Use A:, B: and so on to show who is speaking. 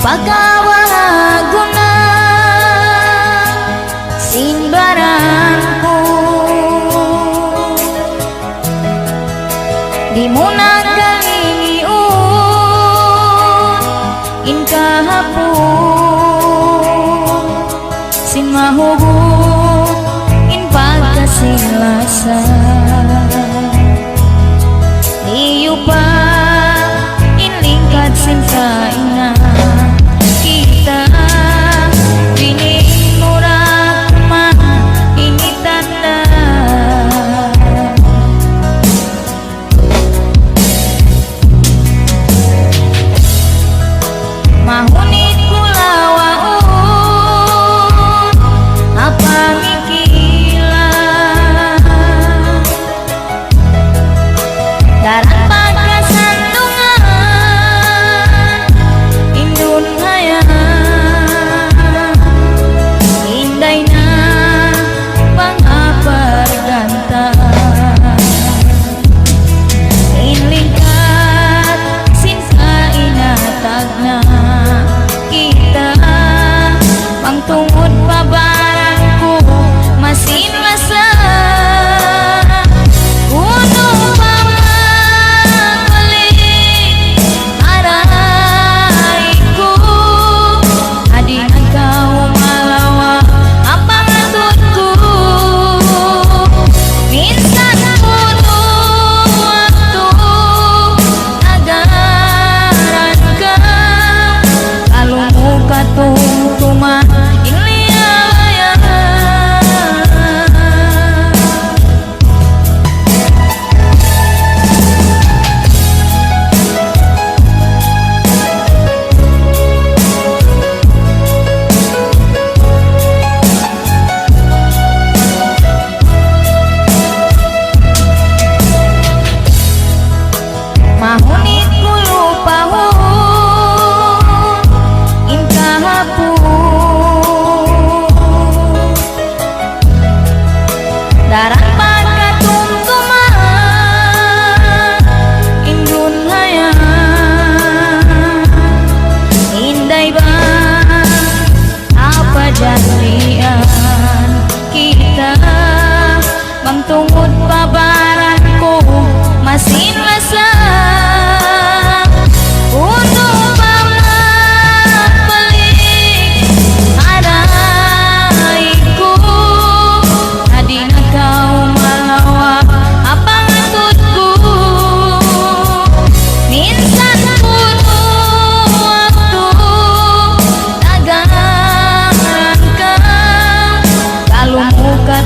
A: Pagkawaguna simbaranku di muna kalingiun inkahapun sin mahubut in pagkasilasan liupa in lingkad sin kaina kita bini murah mah ini tanda mahunit kulawaun apa mikilan darah pagkasandungan indun hayang inday na pangaparganta inlingkat sinsa inatag na kita pangtungod pabarangku masin lasa kuno pamabalik araiku ading kau malawa apa ngatutku minsan kuno waktu agaran ka kalau muka tungtuma inliaya mahunit kulupahun inkahapun darah pagkatungtuman indun hayang inday ba apa jalian kita mangtungod pabaranku masin lasa uno pamabalik araiku ading kau malawa apa ngatutku minsan kuno waktu tagaran ka kalau muka